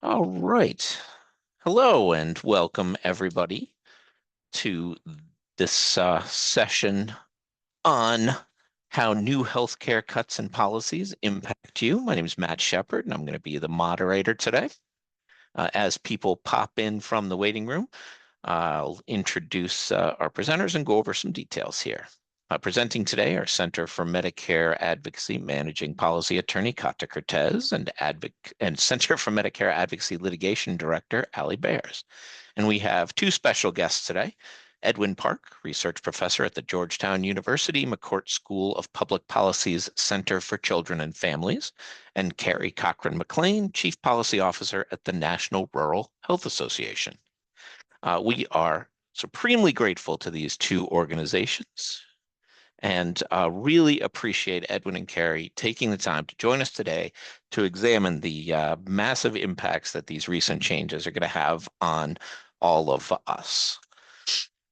All right. Hello and welcome everybody to this session on how new healthcare cuts and policies impact you. My name is Matt Shepard and I'm going to be the moderator today. As people pop in from the waiting room, I'll introduce our presenters and go over some details here. Presenting today are Center for Medicare Advocacy Managing Policy Attorney Kata Cortez and Center for Medicare Advocacy Litigation Director Ali Bers. And we have two special guests today. Edwin Park, Research Professor at the Georgetown University McCourt School of Public Policy's Center for Children and Families, and Carrie Cochran-McClain, Chief Policy Officer at the National Rural Health Association. We are supremely grateful to these two organizations and really appreciate Edwin and Carrie taking the time to join us today to examine the massive impacts that these recent changes are going to have on all of us.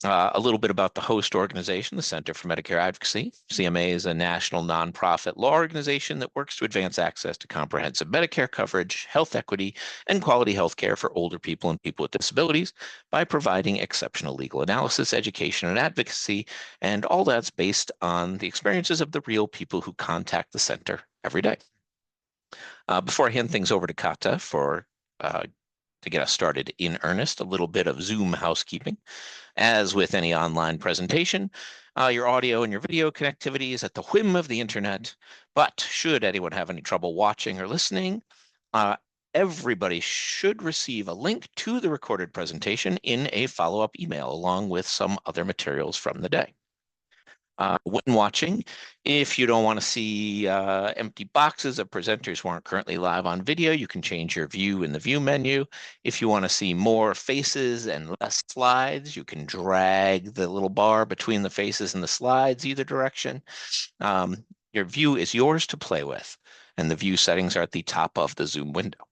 A little bit about the host organization, the Center for Medicare Advocacy. CMA is a national nonprofit law organization that works to advance access to comprehensive Medicare coverage, health equity, and quality health care for older people and people with disabilities by providing exceptional legal analysis, education, and advocacy. And all that's based on the experiences of the real people who contact the center every day. Before I hand things over to Kata to get us started in earnest, a little bit of Zoom housekeeping. As with any online presentation, your audio and your video connectivity is at the whim of the internet, but should anyone have any trouble watching or listening, everybody should receive a link to the recorded presentation in a follow-up email along with some other materials from the day. When watching, if you don't want to see empty boxes of presenters who aren't currently live on video, you can change your view in the view menu. If you want to see more faces and less slides, you can drag the little bar between the faces and the slides either direction. Your view is yours to play with, and the view settings are at the top of the Zoom window.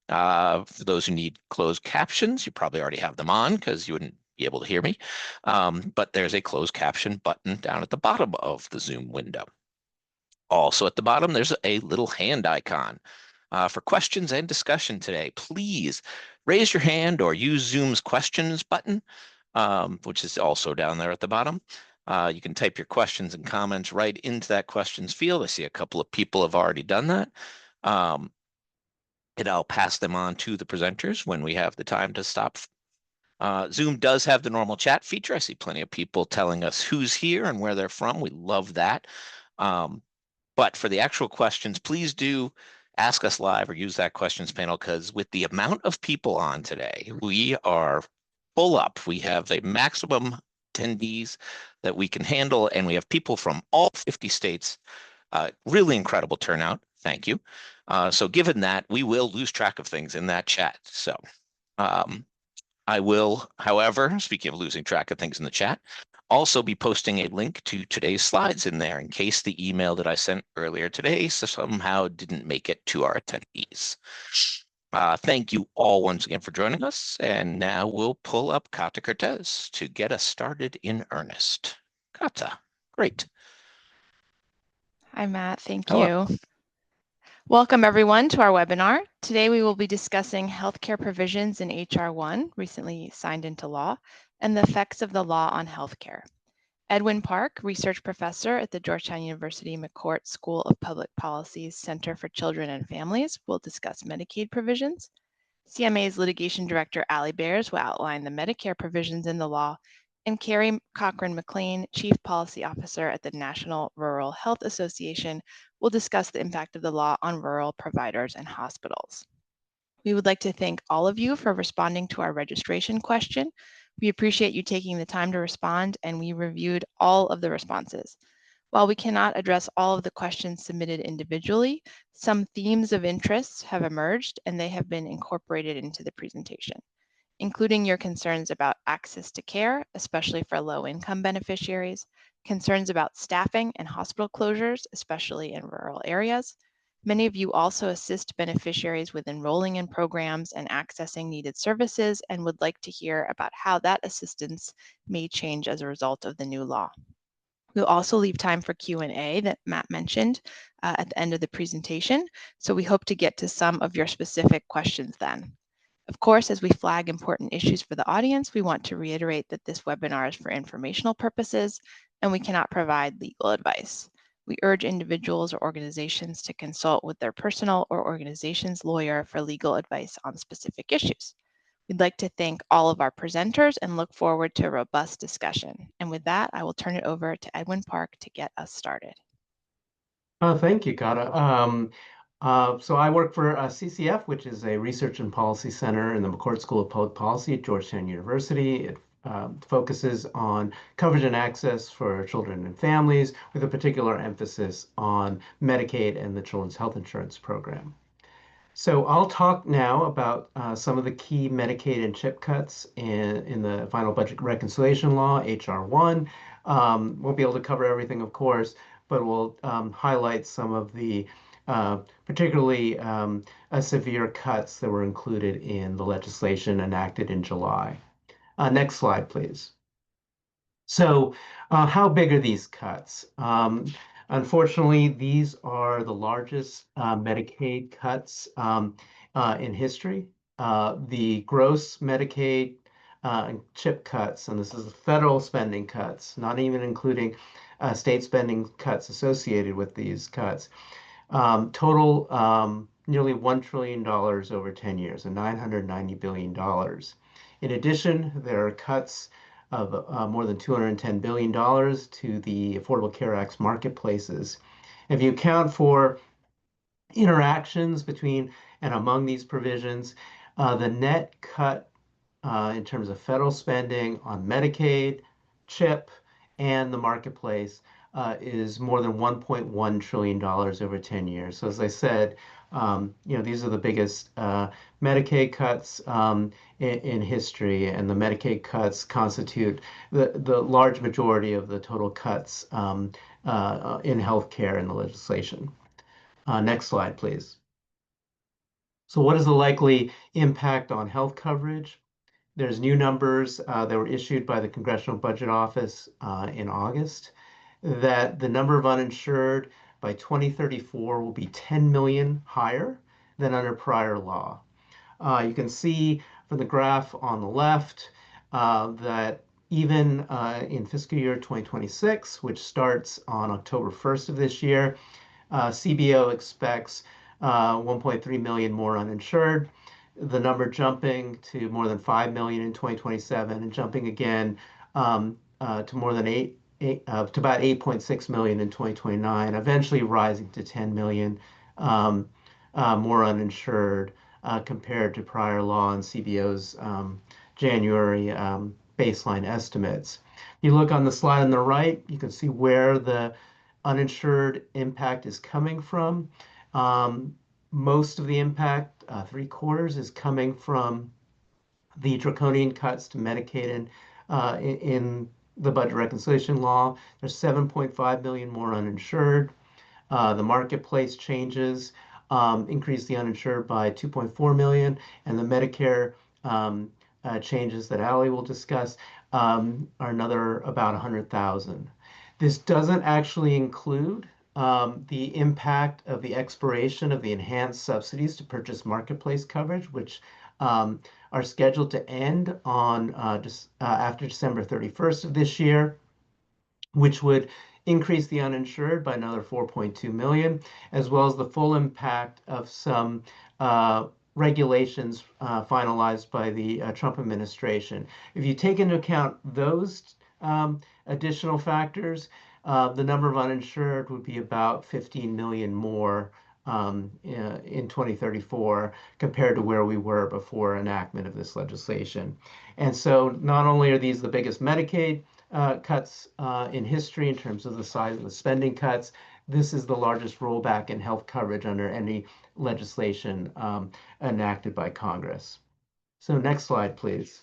For those who need closed captions, you probably already have them on because you wouldn't be able to hear me, but there's a closed caption button down at the bottom of the Zoom window. Also at the bottom, there's a little hand icon. For questions and discussion today, please raise your hand or use Zoom's questions button, which is also down there at the bottom. You can type your questions and comments right into that questions field. I see a couple of people have already done that. And I'll pass them on to the presenters when we have the time to stop. Zoom does have the normal chat feature. I see plenty of people telling us who's here and where they're from. We love that. But for the actual questions, please do ask us live or use that questions panel, because with the amount of people on today, we are full up. We have a maximum attendees that we can handle, and we have people from all 50 states. Really incredible turnout. Thank you. So given that, we will lose track of things in that chat. So I will, however, speaking of losing track of things in the chat, also be posting a link to today's slides in there in case the email that I sent earlier today somehow didn't make it to our attendees. Thank you all once again for joining us. And now we'll pull up Kata Cortez to get us started in earnest. Kata, great. Hi, Matt. Thank Hello. you. Welcome, everyone, to our webinar. Today, we will be discussing healthcare provisions in H.R. 1, recently signed into law, and the effects of the law on healthcare. Edwin Park, Research Professor at the Georgetown University McCourt School of Public Policy's Center for Children and Families, will discuss Medicaid provisions. CMA's Litigation Director, Ali Bers, will outline the Medicare provisions in the law, and Carrie Cochran-McClain, Chief Policy Officer at the National Rural Health Association, will discuss the impact of the law on rural providers and hospitals. We would like to thank all of you for responding to our registration question. We appreciate you taking the time to respond, and we reviewed all of the responses. While we cannot address all of the questions submitted individually, some themes of interest have emerged, and they have been incorporated into the presentation, including your concerns about access to care, especially for low-income beneficiaries, concerns about staffing and hospital closures, especially in rural areas. Many of you also assist beneficiaries with enrolling in programs and accessing needed services and would like to hear about how that assistance may change as a result of the new law. We'll also leave time for Q&A that Matt mentioned at the end of the presentation. So we hope to get to some of your specific questions then. Of course, as we flag important issues for the audience, we want to reiterate that this webinar is for informational purposes and we cannot provide legal advice. We urge individuals or organizations to consult with their personal or organization's lawyer for legal advice on specific issues. We'd like to thank all of our presenters and look forward to a robust discussion. And with that, I will turn it over to Edwin Park to get us started. Thank you, Kata. So I work for CCF, which is a research and policy center in the McCourt School of Public Policy at Georgetown University. It focuses on coverage and access for children and families, with a particular emphasis on Medicaid and the Children's Health Insurance Program. So I'll talk now about some of the key Medicaid and CHIP cuts in the final budget reconciliation law, HR 1. Won't be able to cover everything, of course, but we'll highlight some of the particularly severe cuts that were included in the legislation enacted in July. Next slide, please. So how big are these cuts? Unfortunately, these are the largest Medicaid cuts in history. The gross Medicaid and CHIP cuts, and this is the federal spending cuts, not even including state spending cuts associated with these cuts, total nearly $1 trillion over 10 years, and $990 billion. In addition, there are cuts of more than $210 billion to the Affordable Care Act's marketplaces. If you account for interactions between and among these provisions, the net cut in terms of federal spending on Medicaid, CHIP, and the marketplace is more than $1.1 trillion over 10 years. So as I said, these are the biggest Medicaid cuts in history, and the Medicaid cuts constitute the large majority of the total cuts in healthcare in the legislation. Next slide, please. So what is the likely impact on health coverage? There's new numbers that were issued by the Congressional Budget Office in August, that the number of uninsured by 2034 will be 10 million higher than under prior law. You can see from the graph on the left that even in fiscal year 2026, which starts on October 1st of this year, CBO expects 1.3 million more uninsured, the number jumping to more than 5 million in 2027 and jumping again to more than to about 8.6 million in 2029, eventually rising to 10 million more uninsured compared to prior law and CBO's January baseline estimates. You look on the slide on the right, you can see where the uninsured impact is coming from. Most of the impact, 3/4, is coming from the draconian cuts to Medicaid and in the budget reconciliation law. There's 7.5 million more uninsured. The marketplace changes increase the uninsured by 2.4 million, and the Medicare changes that Ali will discuss are another about 100,000. This doesn't actually include the impact of the expiration of the enhanced subsidies to purchase marketplace coverage, which are scheduled to end on after December 31st of this year, which would increase the uninsured by another 4.2 million, as well as the full impact of some regulations finalized by the Trump administration. If you take into account those additional factors, the number of uninsured would be about 15 million more in 2034 compared to where we were before enactment of this legislation. And so not only are these the biggest Medicaid cuts in history in terms of the size of the spending cuts, this is the largest rollback in health coverage under any legislation enacted by Congress. So next slide, please.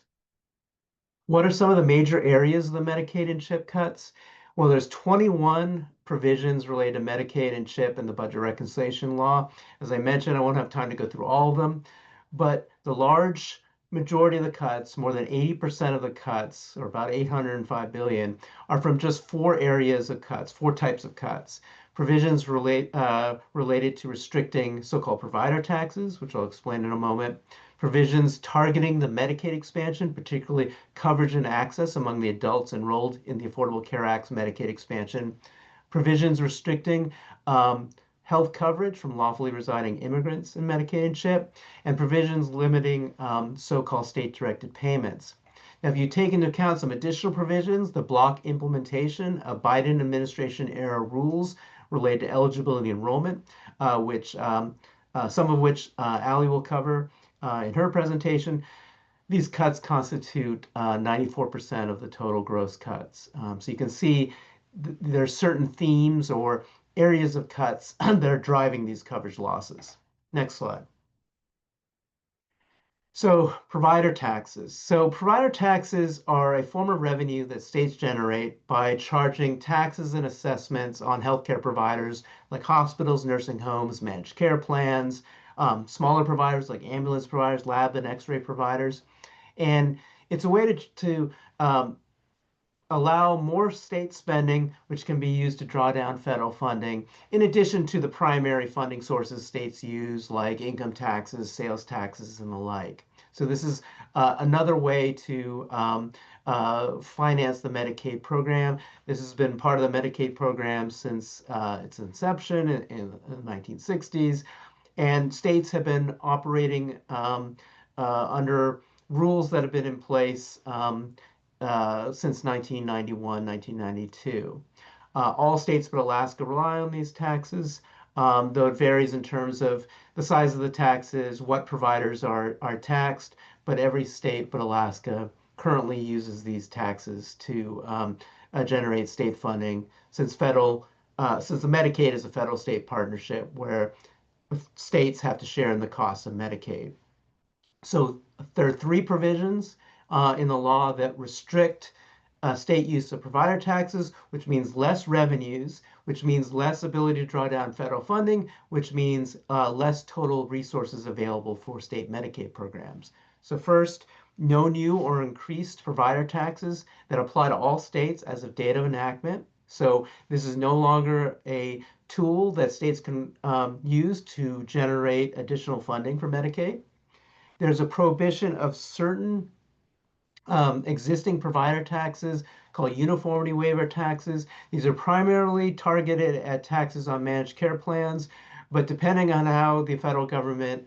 What are some of the major areas of the Medicaid and CHIP cuts? Well, there's 21 provisions related to Medicaid and CHIP in the budget reconciliation law. As I mentioned, I won't have time to go through all of them, but the large majority of the cuts, more than 80% of the cuts, or about 805 billion, are from just four areas of cuts, four types of cuts. Provisions related to restricting so-called provider taxes, which I'll explain in a moment. Provisions targeting the Medicaid expansion, particularly coverage and access among the adults enrolled in the Affordable Care Act's Medicaid expansion. Provisions restricting health coverage from lawfully residing immigrants in Medicaid and CHIP, and provisions limiting so-called state-directed payments. Now, if you take into account some additional provisions, the block implementation of Biden administration era rules related to eligibility enrollment, some of which Allie will cover in her presentation, these cuts constitute 94% of the total gross cuts. So you can see there are certain themes or areas of cuts that are driving these coverage losses. Next slide. So provider taxes. So provider taxes are a form of revenue that states generate by charging taxes and assessments on healthcare providers like hospitals, nursing homes, managed care plans, smaller providers like ambulance providers, lab and x-ray providers. And it's a way to allow more state spending, which can be used to draw down federal funding, in addition to the primary funding sources states use, like income taxes, sales taxes, and the like. So this is another way to finance the Medicaid program. This has been part of the Medicaid program since its inception in the 1960s. And states have been operating under rules that have been in place since 1991, 1992. All states but Alaska rely on these taxes, though it varies in terms of the size of the taxes, what providers are taxed, but every state but Alaska currently uses these taxes to generate state funding since the Medicaid is a federal-state partnership where states have to share in the costs of Medicaid. So there are three provisions in the law that restrict state use of provider taxes, which means less revenues, which means less ability to draw down federal funding, which means less total resources available for state Medicaid programs. So first, no new or increased provider taxes that apply to all states as of date of enactment. So this is no longer a tool that states can use to generate additional funding for Medicaid. There's a prohibition of certain existing provider taxes called uniformity waiver taxes. These are primarily targeted at taxes on managed care plans, but depending on how the federal government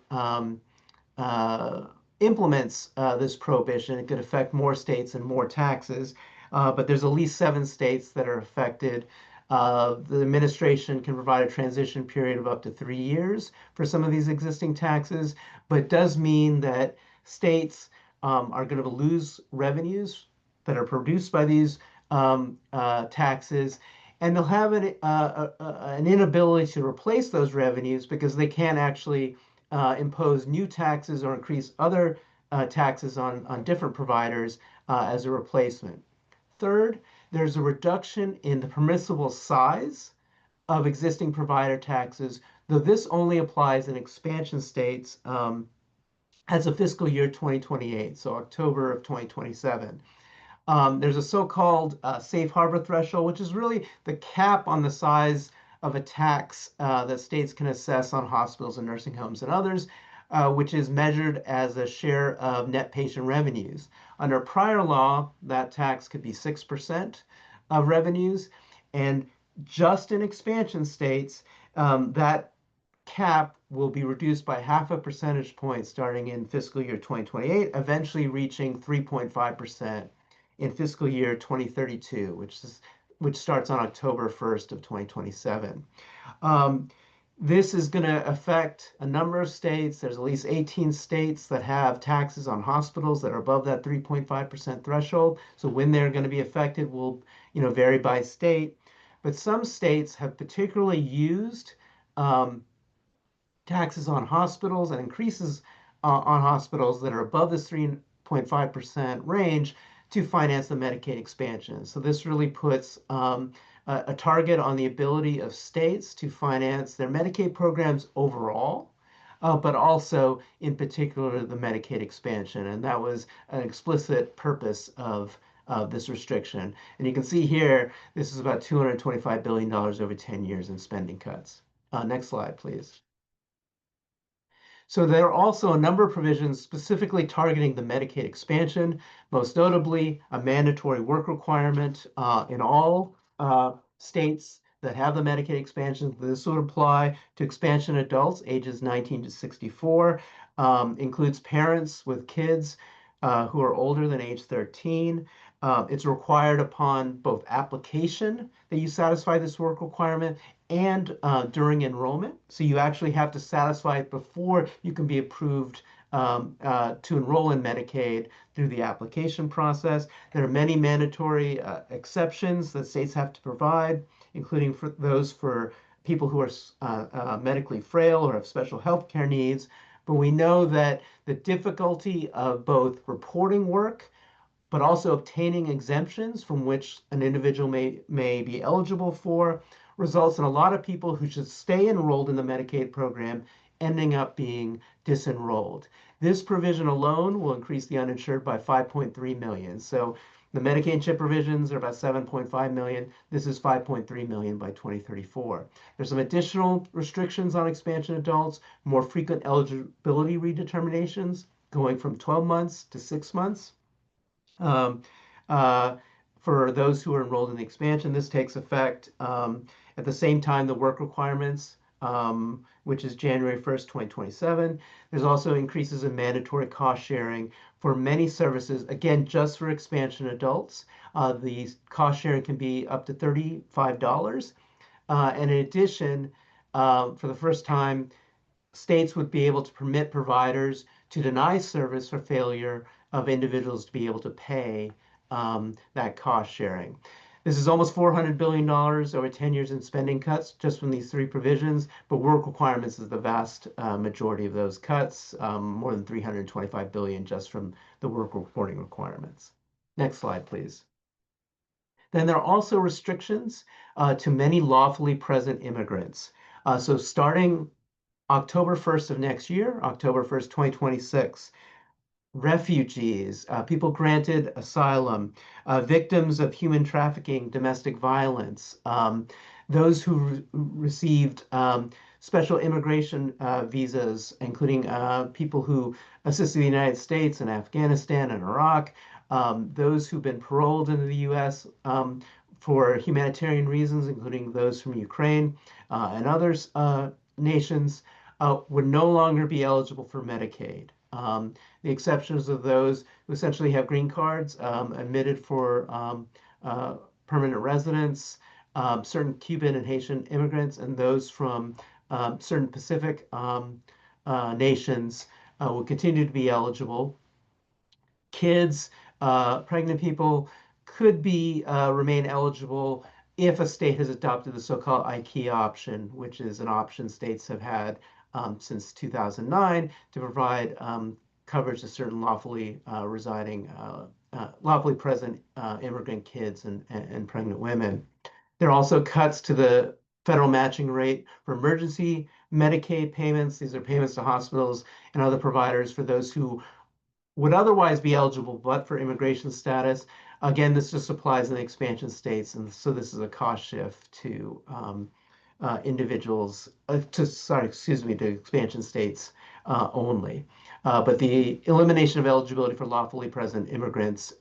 implements this prohibition, it could affect more states and more taxes. But there's at least 7 states that are affected. The administration can provide a transition period of up to 3 years for some of these existing taxes, but it does mean that states are going to lose revenues that are produced by these taxes, and they'll have an inability to replace those revenues because they can't actually impose new taxes or increase other taxes on different providers as a replacement. Third, there's a reduction in the permissible size of existing provider taxes, though this only applies in expansion states as of fiscal year 2028, so October of 2027. There's a so-called safe harbor threshold, which is really the cap on the size of a tax that states can assess on hospitals and nursing homes and others, which is measured as a share of net patient revenues. Under prior law, that tax could be 6% of revenues, and just in expansion states, that cap will be reduced by 0.5 percentage point starting in fiscal year 2028, eventually reaching 3.5% in fiscal year 2032, which starts on October 1st of 2027. This is going to affect a number of states. There's at least 18 states that have taxes on hospitals that are above that 3.5% threshold. So when they're going to be affected will, vary by state. But some states have particularly used taxes on hospitals and increases on hospitals that are above this 3.5% range to finance the Medicaid expansion. So this really puts a target on the ability of states to finance their Medicaid programs overall, but also in particular the Medicaid expansion. And that was an explicit purpose of this restriction. And you can see here, this is about $225 billion over 10 years in spending cuts. Next slide, please. So there are also a number of provisions specifically targeting the Medicaid expansion, most notably a mandatory work requirement in all states that have the Medicaid expansion. This would apply to expansion adults ages 19 to 64, includes parents with kids who are older than age 13. It's required upon both application that you satisfy this work requirement and during enrollment. So you actually have to satisfy it before you can be approved to enroll in Medicaid through the application process. There are many mandatory exceptions that states have to provide, including for those for people who are medically frail or have special health care needs. But we know that the difficulty of both reporting work but also obtaining exemptions from which an individual may be eligible for results in a lot of people who should stay enrolled in the Medicaid program ending up being disenrolled. This provision alone will increase the uninsured by 5.3 million. So the Medicaid and CHIP provisions are about 7.5 million. This is 5.3 million by 2034. There's some additional restrictions on expansion adults, more frequent eligibility redeterminations going from 12 months to 6 months. For those who are enrolled in the expansion, this takes effect at the same time the work requirements, which is January 1st, 2027. There's also increases in mandatory cost sharing for many services, again, just for expansion adults. The cost sharing can be up to $35. And in addition, for the first time, states would be able to permit providers to deny service for failure of individuals to be able to pay that cost sharing. This is almost $400 billion over 10 years in spending cuts just from these three provisions, but work requirements is the vast majority of those cuts, more than $325 billion just from the work reporting requirements. Next slide, please. Then there are also restrictions to many lawfully present immigrants. So starting October 1st of next year, October 1st, 2026, refugees, people granted asylum, victims of human trafficking, domestic violence, those who received special immigration visas, including people who assisted the United States in Afghanistan and Iraq, those who've been paroled into the U.S. For humanitarian reasons, including those from Ukraine and other nations, would no longer be eligible for Medicaid. The exceptions of those who essentially have green cards admitted for permanent residents, certain Cuban and Haitian immigrants, and those from certain Pacific nations will continue to be eligible. Kids, pregnant people could be remain eligible if a state has adopted the so-called IKEA option, which is an option states have had since 2009 to provide coverage to certain lawfully lawfully present immigrant kids and pregnant women. There are also cuts to the federal matching rate for emergency Medicaid payments. These are payments to hospitals and other providers for those who would otherwise be eligible but for immigration status. Again, this just applies in the expansion states, and so this is a cost shift to individuals, to expansion states only. But the elimination of eligibility for lawfully present immigrants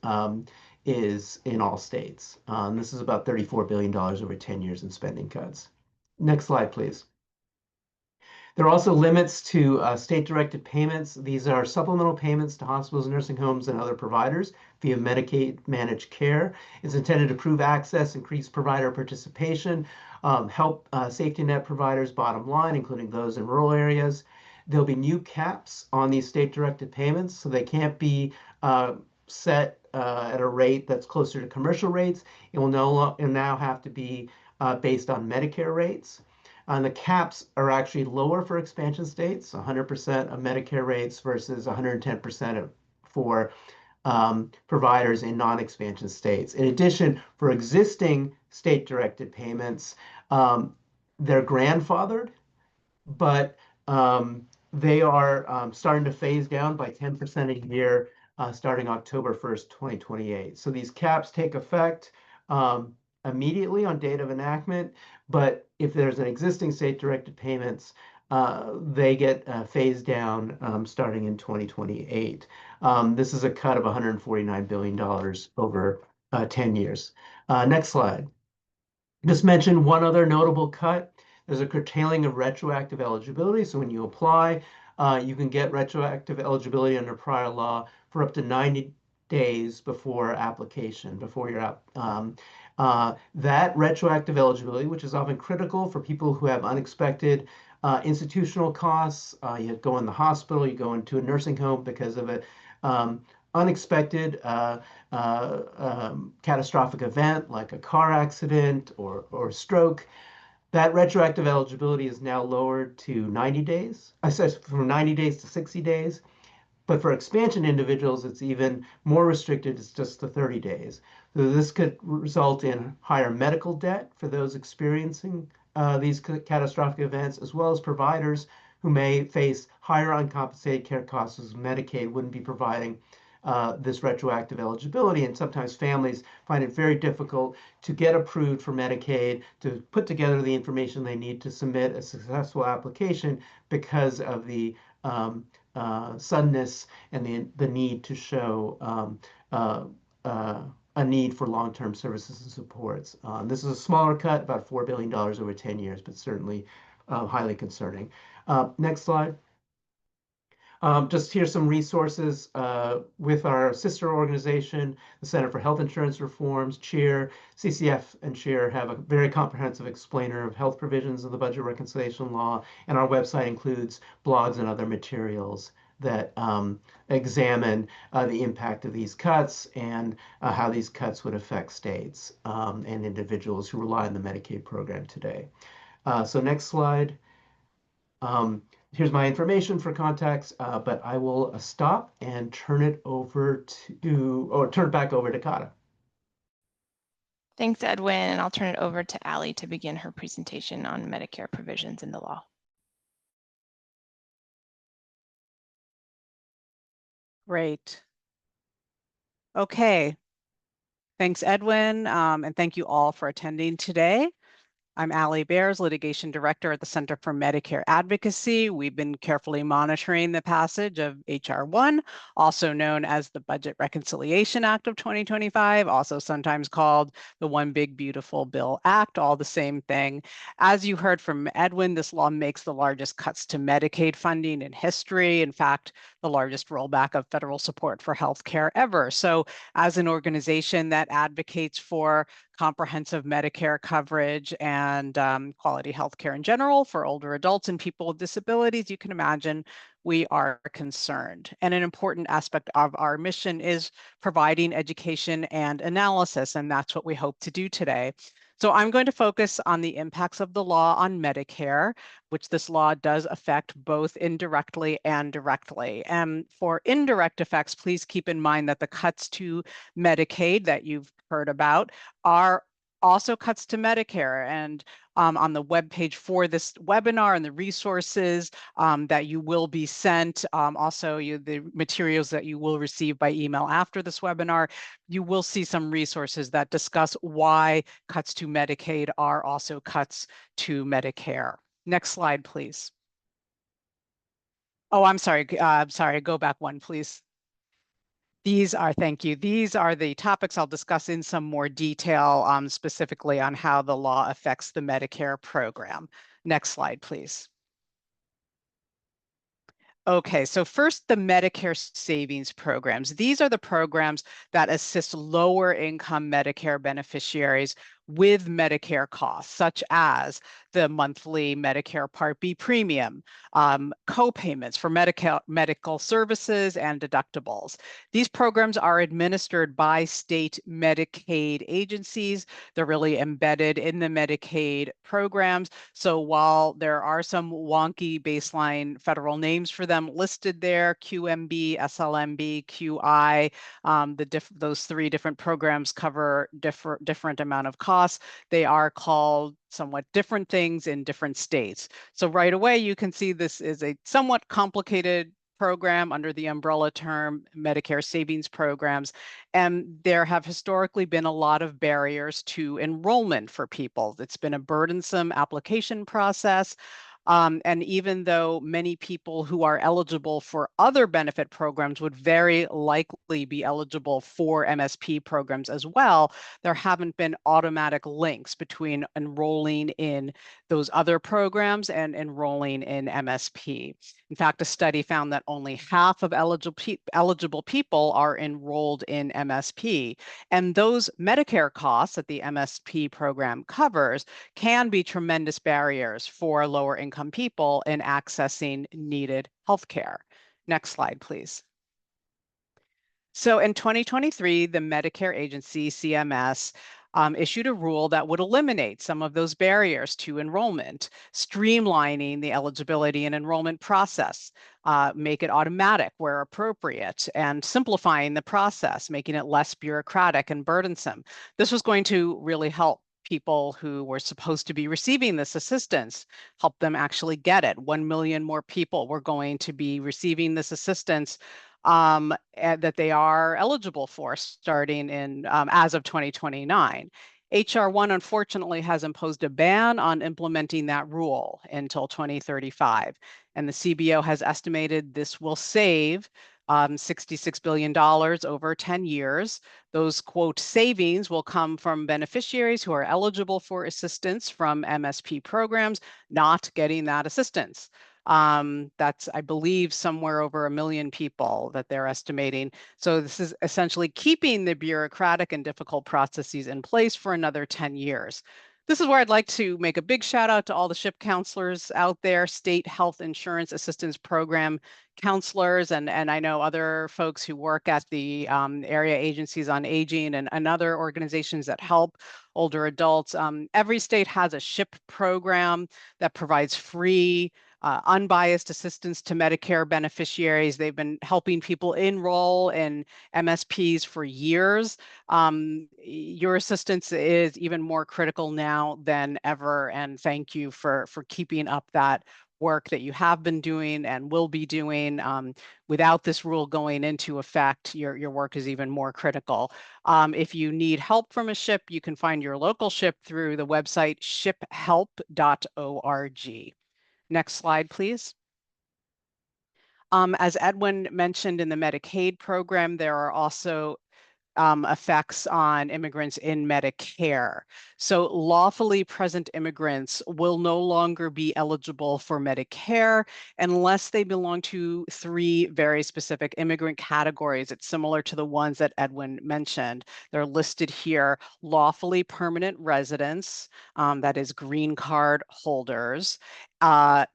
is in all states. This is about $34 billion over 10 years in spending cuts. Next slide, please. There are also limits to state-directed payments. These are supplemental payments to hospitals, nursing homes, and other providers via Medicaid managed care. It's intended to improve access, increase provider participation, help safety net providers bottom line, including those in rural areas. There'll be new caps on these state-directed payments, so they can't be set at a rate that's closer to commercial rates. It will now have to be based on Medicare rates. And the caps are actually lower for expansion states, 100% of Medicare rates versus 110% for providers in non-expansion states. In addition, for existing state-directed payments, they're grandfathered, but they are starting to phase down by 10% a year starting October 1st, 2028. So these caps take effect immediately on date of enactment, but if there's an existing state-directed payments, they get phased down starting in 2028. This is a cut of $149 billion over 10 years. Next slide. Just mention one other notable cut. There's a curtailing of retroactive eligibility. So when you apply, you can get retroactive eligibility under prior law for up to 90 days before application, before you're out. That retroactive eligibility, which is often critical for people who have unexpected institutional costs, you go in the hospital, you go into a nursing home because of a unexpected catastrophic event like a car accident or stroke, that retroactive eligibility is now lowered to 90 days. I said from 90 days to 60 days. But for expansion individuals, it's even more restricted. It's just the 30 days. So this could result in higher medical debt for those experiencing these catastrophic events, as well as providers who may face higher uncompensated care costs as Medicaid wouldn't be providing this retroactive eligibility. And sometimes families find it very difficult to get approved for Medicaid, to put together the information they need to submit a successful application because of the suddenness and the need to show a need for long-term services and supports. This is a smaller cut, about $4 billion over 10 years, but certainly highly concerning. Next slide. Just here's some resources with our sister organization, the Center for Health Insurance Reforms, CHEER. CCF and CHEER have a very comprehensive explainer of health provisions of the budget reconciliation law, and our website includes blogs and other materials that examine the impact of these cuts and how these cuts would affect states and individuals who rely on the Medicaid program today. So next slide. Here's my information for contacts, but I will stop and turn it back over to Kata. Thanks, Edwin, and I'll turn it over to Allie to begin her presentation on Medicare provisions in the law. Great. Okay. Thanks, Edwin, and thank you all for attending today. I'm Allie Bers, Litigation Director at the Center for Medicare Advocacy. We've been carefully monitoring the passage of H.R. 1, also known as the Budget Reconciliation Act of 2025, also sometimes called the One Big Beautiful Bill Act, all the same thing. As you heard from Edwin, this law makes the largest cuts to Medicaid funding in history. In fact, the largest rollback of federal support for healthcare ever. So as an organization that advocates for comprehensive Medicare coverage and quality healthcare in general for older adults and people with disabilities, you can imagine we are concerned. And an important aspect of our mission is providing education and analysis, and that's what we hope to do today. So I'm going to focus on the impacts of the law on Medicare, which this law does affect both indirectly and directly. And for indirect effects, please keep in mind that the cuts to Medicaid that you've heard about are also cuts to Medicare. And on the webpage for this webinar and the resources that you will be sent, also the materials that you will receive by email after this webinar, you will see some resources that discuss why cuts to Medicaid are also cuts to Medicare. Next slide, please. Oh, I'm sorry, go back one, please. Thank you. These are the topics I'll discuss in some more detail, specifically on how the law affects the Medicare program. Next slide, please. Okay, so first, the Medicare savings programs. These are the programs that assist lower income Medicare beneficiaries with Medicare costs, such as the monthly Medicare Part B premium, co-payments for medical services and deductibles. These programs are administered by state Medicaid agencies. They're really embedded in the Medicaid programs. So while there are some wonky baseline federal names for them listed there, QMB, SLMB, QI, those three different programs cover different amount of costs. costs. They are called somewhat different things in different states. So right away, you can see this is a somewhat complicated program under the umbrella term Medicare savings programs. And there have historically been a lot of barriers to enrollment for people. It's been a burdensome application process. And even though many people who are eligible for other benefit programs would very likely be eligible for MSP programs as well, there haven't been automatic links between enrolling in those other programs and enrolling in MSP. In fact, a study found that only half of eligible people are enrolled in MSP. And those Medicare costs that the MSP program covers can be tremendous barriers for lower income people in accessing needed healthcare. Next slide, please. So in 2023, the Medicare agency, CMS, issued a rule that would eliminate some of those barriers to enrollment, streamlining the eligibility and enrollment process, make it automatic where appropriate, and simplifying the process, making it less bureaucratic and burdensome. This was going to really help people who were supposed to be receiving this assistance, help them actually get it. 1 million more people were going to be receiving this assistance that they are eligible for starting in as of 2029. HR 1 unfortunately has imposed a ban on implementing that rule until 2035. And the CBO has estimated this will save $66 billion over 10 years. Those, quote, savings will come from beneficiaries who are eligible for assistance from MSP programs not getting that assistance. That's, I believe, somewhere over 1 million people that they're estimating. So this is essentially keeping the bureaucratic and difficult processes in place for another 10 years. This is where I'd like to make a big shout out to all the SHIP counselors out there, state health insurance assistance program counselors, and I know other folks who work at the area agencies on aging and other organizations that help older adults. Every state has a SHIP program that provides free unbiased assistance to Medicare beneficiaries. They've been helping people enroll in MSPs for years. Your assistance is even more critical now than ever, and thank you for keeping up that work that you have been doing and will be doing. Without this rule going into effect, your work is even more critical. If you need help from a SHIP, you can find your local SHIP through the website shiphelp.org. Next slide, please. As Edwin mentioned in the Medicaid program, there are also effects on immigrants in Medicare. So lawfully present immigrants will no longer be eligible for Medicare unless they belong to 3 very specific immigrant categories. It's similar to the ones that Edwin mentioned. They're listed here: lawfully permanent residents, that is green card holders,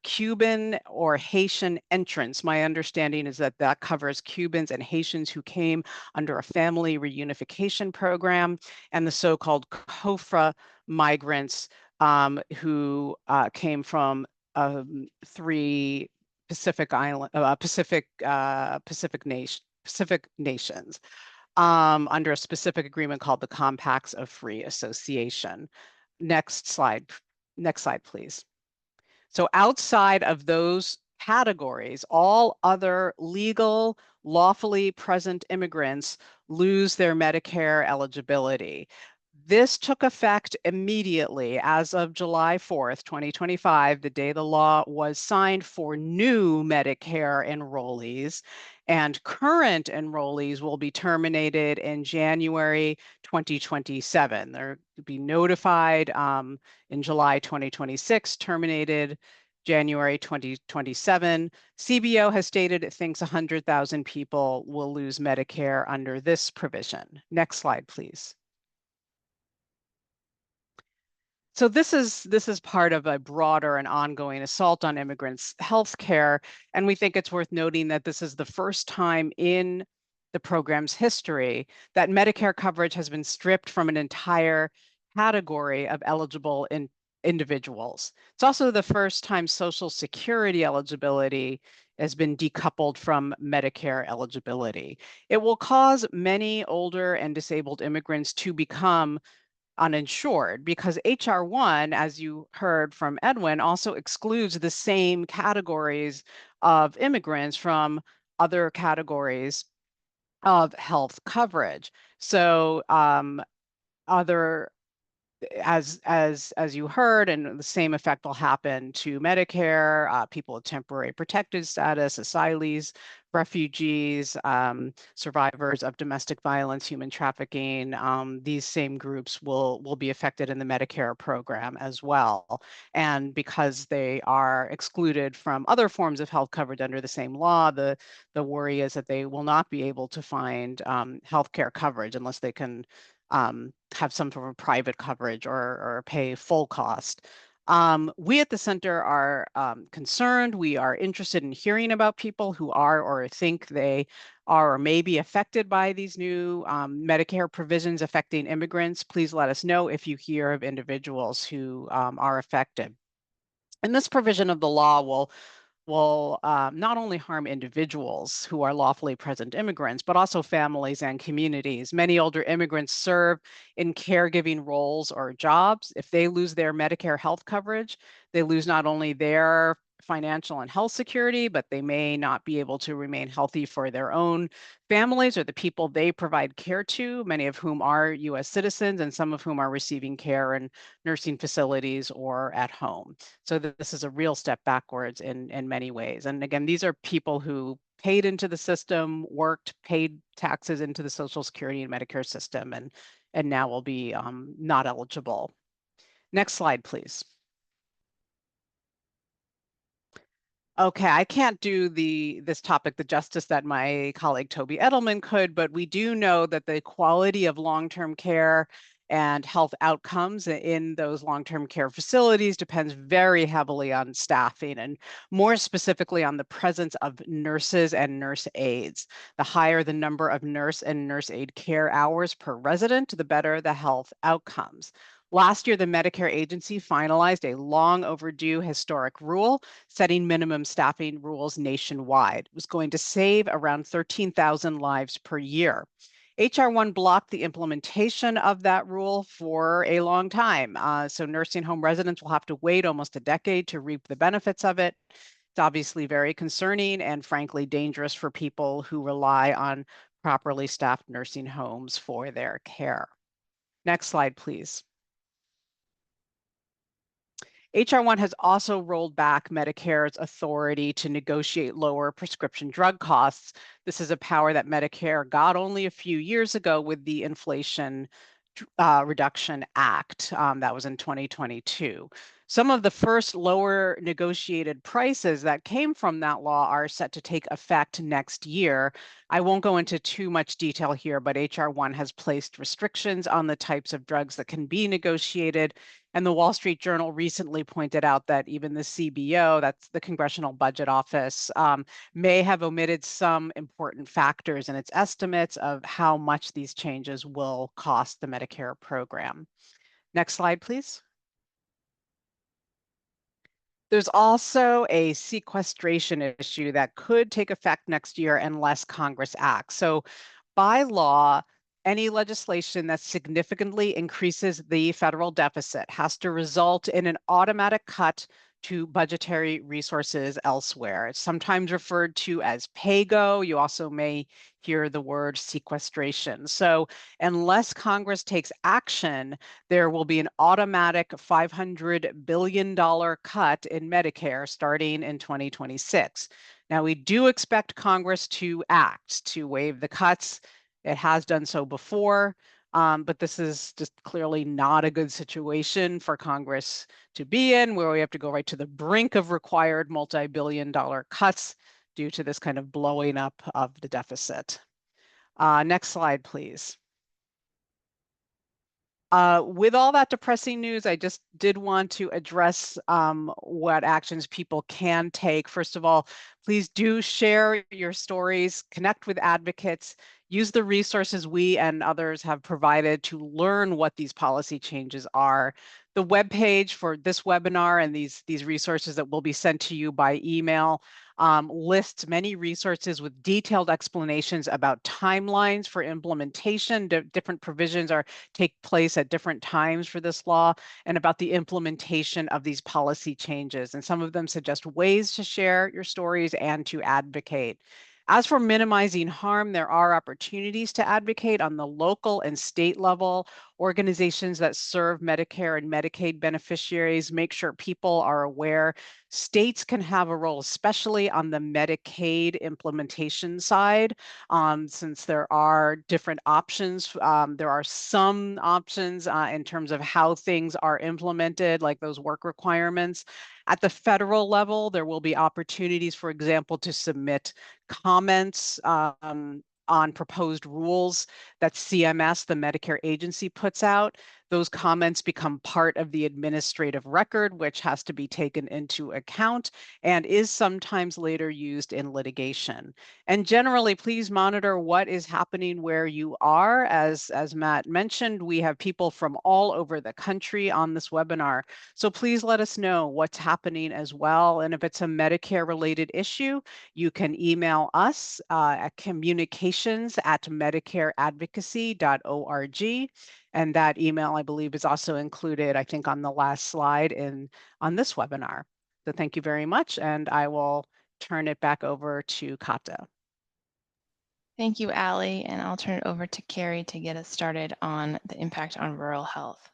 Cuban or Haitian entrants. My understanding is that that covers Cubans and Haitians who came under a family reunification program, and the so-called COFRA migrants who came from 3 Pacific nations under a specific agreement called the Compacts of Free Association. Next slide, please. So outside of those categories, all other legal, lawfully present immigrants lose their Medicare eligibility. This took effect immediately as of July 4th, 2025, the day the law was signed for new Medicare enrollees, and current enrollees will be terminated in January 2027. They'll be notified in July 2026, terminated January 2027. CBO has stated it thinks 100,000 people will lose Medicare under this provision. Next slide, please. So this is part of a broader and ongoing assault on immigrants' health care, and we think it's worth noting that this is the first time in the program's history that Medicare coverage has been stripped from an entire category of eligible individuals. It's also the first time Social Security eligibility has been decoupled from Medicare eligibility. It will cause many older and disabled immigrants to become uninsured, because HR 1, as you heard from Edwin, also excludes the same categories of immigrants from other categories of health coverage. So as you heard, and the same effect will happen to Medicare, people with temporary protected status, asylees, refugees, survivors of domestic violence, human trafficking. These same groups will be affected in the Medicare program as well. And because they are excluded from other forms of health coverage under the same law, the worry is that they will not be able to find healthcare coverage unless they can have some sort of private coverage or pay full cost. We at the center are concerned. We are interested in hearing about people who are or think they are or may be affected by these new Medicare provisions affecting immigrants. Please let us know if you hear of individuals who are affected. And this provision of the law will not only harm individuals who are lawfully present immigrants, but also families and communities. Many older immigrants serve in caregiving roles or jobs. If they lose their Medicare health coverage, they lose not only their financial and health security, but they may not be able to remain healthy for their own families or the people they provide care to, many of whom are US citizens and some of whom are receiving care in nursing facilities or at home. So this is a real step backwards in many ways. And again, these are people who paid into the system, worked, paid taxes into the Social Security and Medicare system, and now will be not eligible. Next slide, please. Okay, I can't do this topic the justice that my colleague Toby Edelman could, but we do know that the quality of long-term care and health outcomes in those long-term care facilities depends very heavily on staffing, and more specifically on the presence of nurses and nurse aides. The higher the number of nurse and nurse aide care hours per resident, the better the health outcomes. Last year, the Medicare agency finalized a long overdue historic rule setting minimum staffing rules nationwide. It was going to save around 13,000 lives per year. HR 1 blocked the implementation of that rule for a long time. So nursing home residents will have to wait almost a decade to reap the benefits of it. It's obviously very concerning and frankly dangerous for people who rely on properly staffed nursing homes for their care. Next slide, please. HR 1 has also rolled back Medicare's authority to negotiate lower prescription drug costs. This is a power that Medicare got only a few years ago with the Inflation Reduction Act that was in 2022. Some of the first lower negotiated prices that came from that law are set to take effect next year. I won't go into too much detail here, but HR 1 has placed restrictions on the types of drugs that can be negotiated. And the Wall Street Journal recently pointed out that even the CBO, that's the Congressional Budget Office, may have omitted some important factors in its estimates of how much these changes will cost the Medicare program. Next slide, please. There's also a sequestration issue that could take effect next year unless Congress acts. So by law, any legislation that significantly increases the federal deficit has to result in an automatic cut to budgetary resources elsewhere. It's sometimes referred to as pay-go. You also may hear the word sequestration. So unless Congress takes action, there will be an automatic $500 billion cut in Medicare starting in 2026. Now, we do expect Congress to act to waive the cuts. It has done so before, but this is just clearly not a good situation for Congress to be in, where we have to go right to the brink of required multi-billion-dollar cuts due to this kind of blowing up of the deficit. Next slide, please. With all that depressing news, I just did want to address what actions people can take. First of all, please do share your stories, connect with advocates, use the resources we and others have provided to learn what these policy changes are. The webpage for this webinar and these resources that will be sent to you by email lists many resources with detailed explanations about timelines for implementation. Different provisions take place at different times for this law, and about the implementation of these policy changes. And some of them suggest ways to share your stories and to advocate. As for minimizing harm, there are opportunities to advocate on the local and state level. Organizations that serve Medicare and Medicaid beneficiaries make sure people are aware. States can have a role, especially on the Medicaid implementation side, since there are different options. There are some options in terms of how things are implemented, like those work requirements. At the federal level, there will be opportunities, for example, to submit comments on proposed rules that CMS, the Medicare agency, puts out. Those comments become part of the administrative record, which has to be taken into account and is sometimes later used in litigation. And generally, please monitor what is happening where you are. As Matt mentioned, we have people from all over the country on this webinar. So please let us know what's happening as well. And if it's a Medicare-related issue, you can email us at communications@medicareadvocacy.org. And that email, I believe, is also included, I think, on the last slide on this webinar. So thank you very much. And I will turn it back over to Kata. Thank you, Allie. And I'll turn it over to Carrie to get us started on the impact on rural health.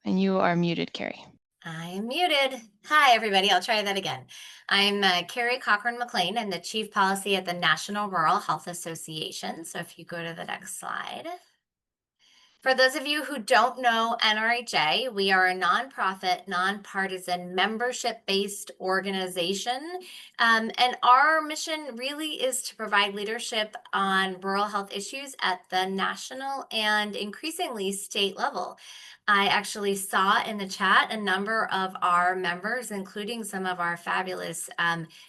And you are muted, Carrie. I am muted. Hi, everybody. I'll try that again. I'm Carrie Cochran-McClain. I'm the Chief Policy at the National Rural Health Association. So if you go to the next slide. For those of you who don't know NRHA, we are a nonprofit, nonpartisan, membership-based organization. And our mission really is to provide leadership on rural health issues at the national and increasingly state level. I actually saw in the chat a number of our members, including some of our fabulous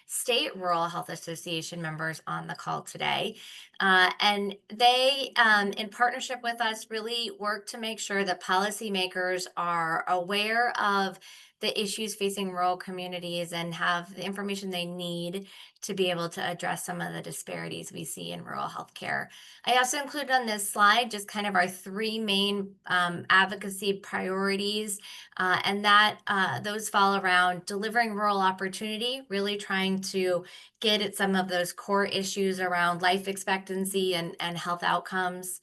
state Rural Health Association members on the call today. And they, in partnership with us, really work to make sure that policymakers are aware of the issues facing rural communities and have the information they need to be able to address some of the disparities we see in rural healthcare. I also included on this slide just kind of our three main advocacy priorities, and that those fall around delivering rural opportunity, really trying to get at some of those core issues around life expectancy and health outcomes.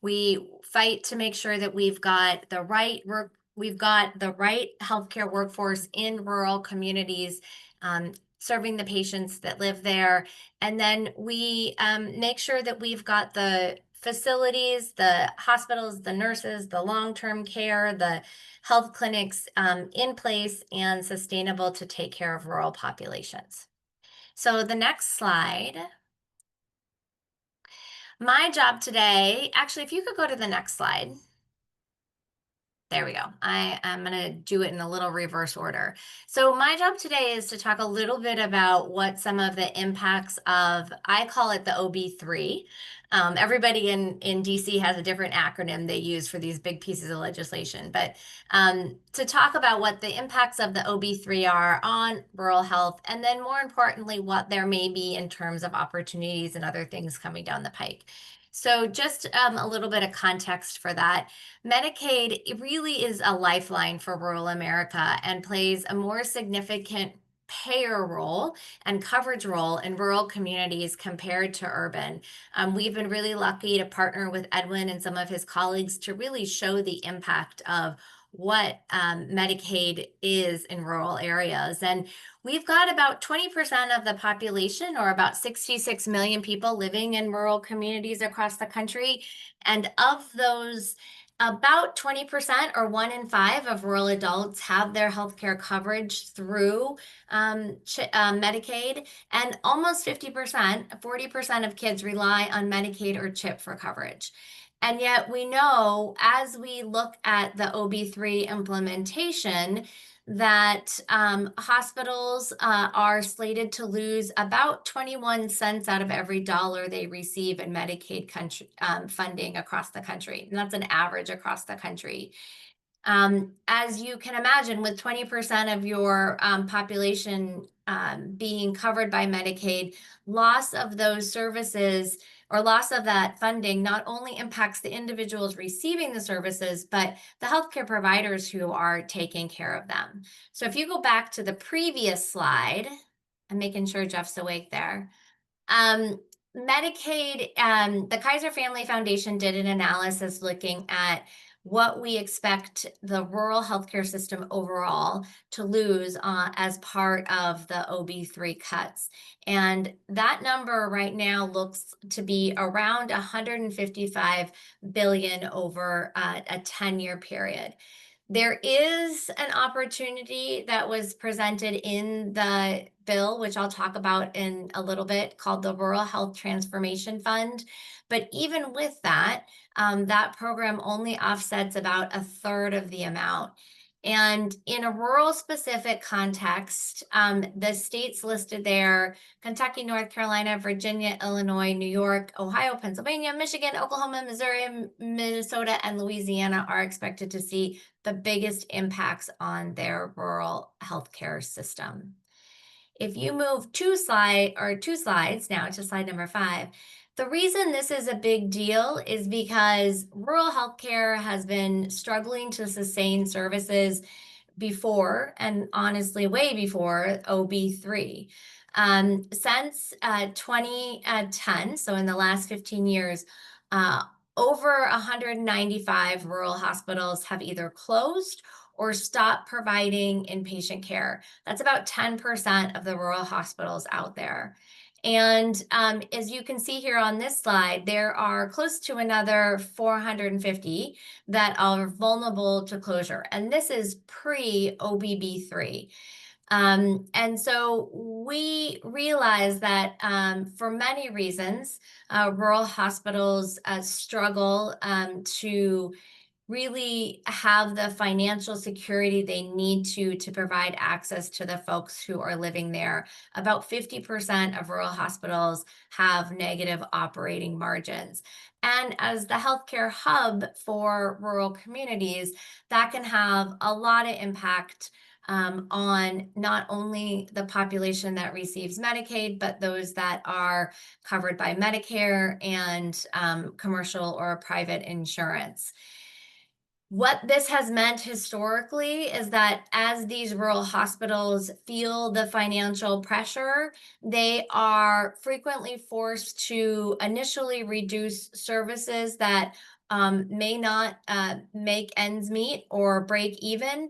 We fight to make sure that we've got the right healthcare workforce in rural communities, serving the patients that live there. And then we make sure that we've got the facilities, the hospitals, the nurses, the long-term care, the health clinics in place and sustainable to take care of rural populations. So the next slide. My job today, actually, if you could go to the next slide. There we go. I'm going to do it in a little reverse order. So my job today is to talk a little bit about what some of the impacts of, I call it the OB3. Everybody in DC has a different acronym they use for these big pieces of legislation. But to talk about what the impacts of the OB3 are on rural health, and then more importantly, what there may be in terms of opportunities and other things coming down the pike. So just a little bit of context for that. Medicaid, it really is a lifeline for rural America and plays a more significant payer role and coverage role in rural communities compared to urban. We've been really lucky to partner with Edwin and some of his colleagues to really show the impact of what Medicaid is in rural areas. And we've got about 20% of the population, or about 66 million people living in rural communities across the country. And of those, about 20%, or 1 in 5 of rural adults, have their healthcare coverage through Medicaid, and almost 50%, 40% of kids rely on Medicaid or CHIP for coverage. And yet we know, as we look at the OB3 implementation, that hospitals are slated to lose about 21 cents out of every dollar they receive in Medicaid funding across the country. And that's an average across the country. As you can imagine, with 20% of your population being covered by Medicaid, loss of those services or loss of that funding not only impacts the individuals receiving the services, but the healthcare providers who are taking care of them. So if you go back to the previous slide, I'm making sure Jeff's awake there. Medicaid, the Kaiser Family Foundation did an analysis looking at what we expect the rural healthcare system overall to lose as part of the OB3 cuts. And that number right now looks to be around 155 billion over a 10-year period. There is an opportunity that was presented in the bill, which I'll talk about in a little bit, called the Rural Health Transformation Fund. But even with that, that program only offsets about a third of the amount. And in a rural specific context, the states listed there, Kentucky, North Carolina, Virginia, Illinois, New York, Ohio, Pennsylvania, Michigan, Oklahoma, Missouri, Minnesota, and Louisiana are expected to see the biggest impacts on their rural healthcare system. If you move two slides now to slide number 5, the reason this is a big deal is because rural healthcare has been struggling to sustain services before, and honestly way before, OB3. Since 2010, so in the last 15 years, over 195 rural hospitals have either closed or stopped providing inpatient care. That's about 10% of the rural hospitals out there. And as you can see here on this slide, there are close to another 450 that are vulnerable to closure. And this is pre-OBBB3. And so we realize that for many reasons, rural hospitals struggle to really have the financial security they need to provide access to the folks who are living there. About 50% of rural hospitals have negative operating margins. And as the healthcare hub for rural communities, that can have a lot of impact on not only the population that receives Medicaid, but those that are covered by Medicare and commercial or private insurance. What this has meant historically is that as these rural hospitals feel the financial pressure, they are frequently forced to initially reduce services that may not make ends meet or break even,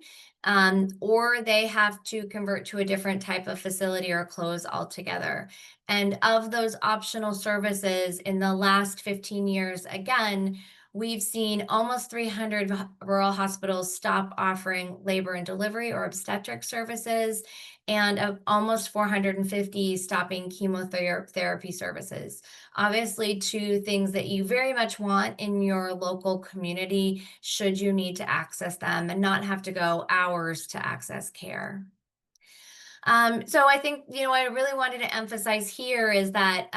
or they have to convert to a different type of facility or close altogether. And of those optional services in the last 15 years, again, we've seen almost 300 rural hospitals stop offering labor and delivery or obstetric services, and almost 450 stopping chemotherapy services. Obviously, two things that you very much want in your local community should you need to access them and not have to go hours to access care. So I think, what I really wanted to emphasize here is that,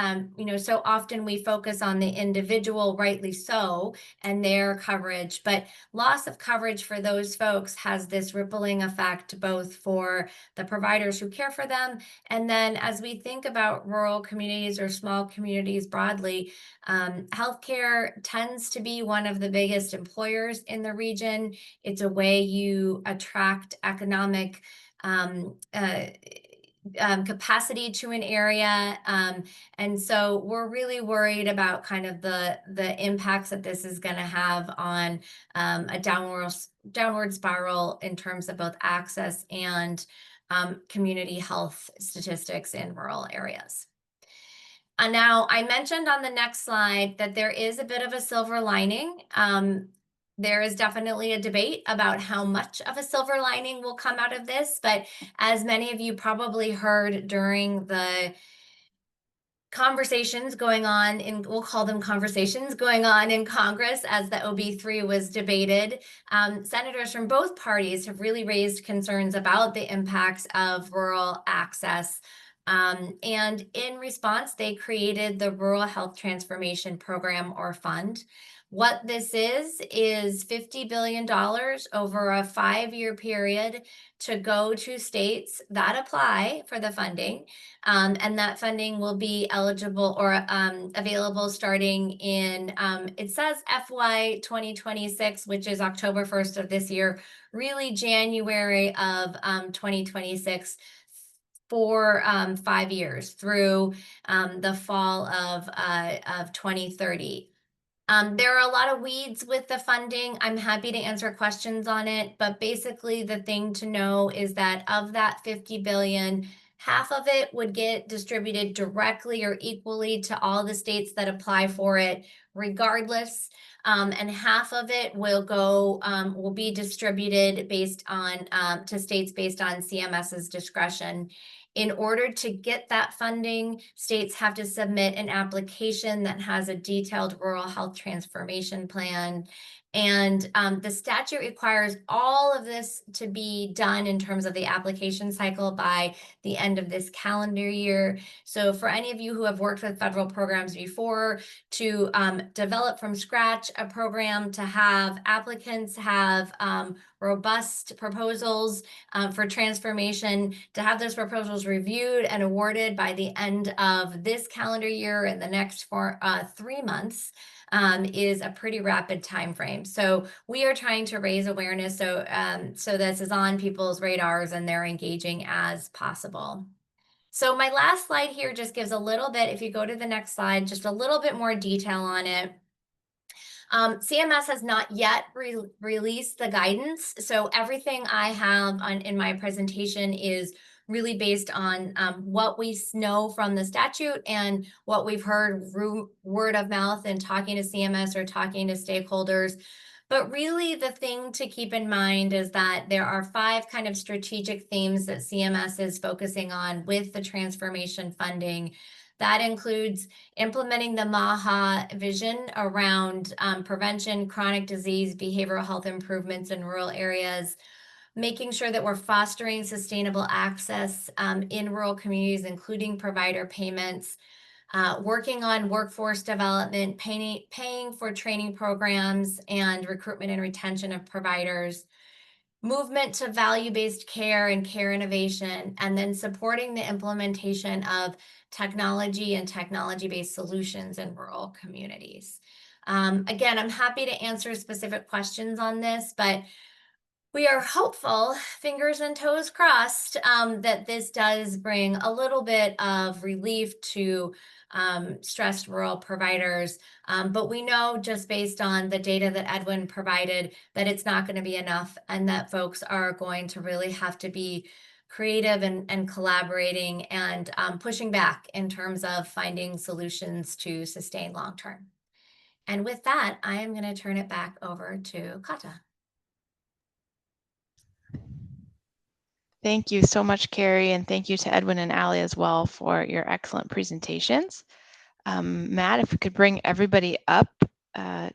so often we focus on the individual, rightly so, and their coverage, but loss of coverage for those folks has this rippling effect both for the providers who care for them. And then as we think about rural communities or small communities broadly, healthcare tends to be one of the biggest employers in the region. It's a way you attract economic capacity to an area. And so we're really worried about kind of the impacts that this is going to have on a downward spiral in terms of both access and community health statistics in rural areas. Now, I mentioned on the next slide that there is a bit of a silver lining. There is definitely a debate about how much of a silver lining will come out of this, but as many of you probably heard during the conversations going on in, we'll call them conversations going on in Congress as the OB3 was debated. Senators from both parties have really raised concerns about the impacts of rural access. And in response, they created the Rural Health Transformation Program, or fund. What this is $50 billion over a 5-year period to go to states that apply for the funding. And that funding will be eligible or available starting in, it says FY 2026, which is October 1st of this year, really January of 2026, for 5 years through the fall of 2030. There are a lot of weeds with the funding. I'm happy to answer questions on it, but basically the thing to know is that of that 50 billion, half of it would get distributed directly or equally to all the states that apply for it, regardless. And half of it will be distributed based on to states based on CMS's discretion. In order to get that funding, states have to submit an application that has a detailed rural health transformation plan. And the statute requires all of this to be done in terms of the application cycle by the end of this calendar year. So for any of you who have worked with federal programs before, to develop from scratch a program, to have applicants have robust proposals for transformation, to have those proposals reviewed and awarded by the end of this calendar year in the next 3 months, is a pretty rapid time frame. So we are trying to raise awareness so this is on people's radars and they're engaging as possible. So my last slide here just gives a little bit, if you go to the next slide, just a little bit more detail on it. CMS has not yet released the guidance, so everything I have in my presentation is really based on what we know from the statute and what we've heard word of mouth and talking to CMS or talking to stakeholders. But really the thing to keep in mind is that there are 5 kind of strategic themes that CMS is focusing on with the transformation funding. That includes implementing the MAHA vision around prevention, chronic disease, behavioral health improvements in rural areas, making sure that we're fostering sustainable access in rural communities, including provider payments, working on workforce development, paying for training programs and recruitment and retention of providers, movement to value-based care and care innovation, and then supporting the implementation of technology and technology-based solutions in rural communities. Again, I'm happy to answer specific questions on this, but we are hopeful, fingers and toes crossed, that this does bring a little bit of relief to stressed rural providers. But we know just based on the data that Edwin provided that it's not going to be enough and that folks are going to really have to be creative and collaborating and pushing back in terms of finding solutions to sustain long term. And with that, I am going to turn it back over to Kata. Thank you so much, Carrie, and thank you to Edwin and Ali as well for your excellent presentations. Matt, if we could bring everybody up on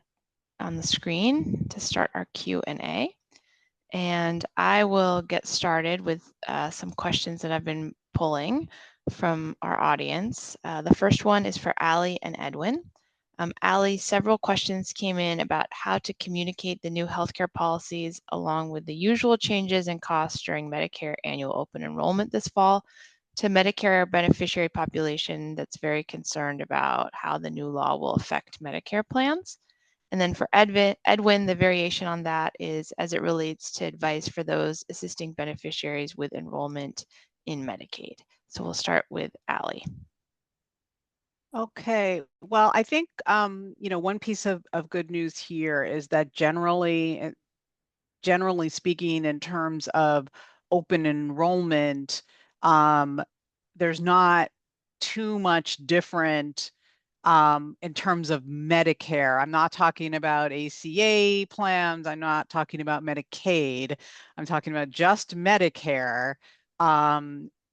the screen to start our Q&A. And I will get started with some questions that I've been pulling from our audience. The first one is for Ali and Edwin. Ali, several questions came in about how to communicate the new healthcare policies along with the usual changes and costs during Medicare annual open enrollment this fall to Medicare beneficiary population that's very concerned about how the new law will affect Medicare plans. And then for Edwin, the variation on that is as it relates to advice for those assisting beneficiaries with enrollment in Medicaid. So we'll start with Ali. Okay, well, I think, one piece of good news here is that generally speaking, in terms of open enrollment, there's not too much different in terms of Medicare. I'm not talking about ACA plans. I'm not talking about Medicaid. I'm talking about just Medicare.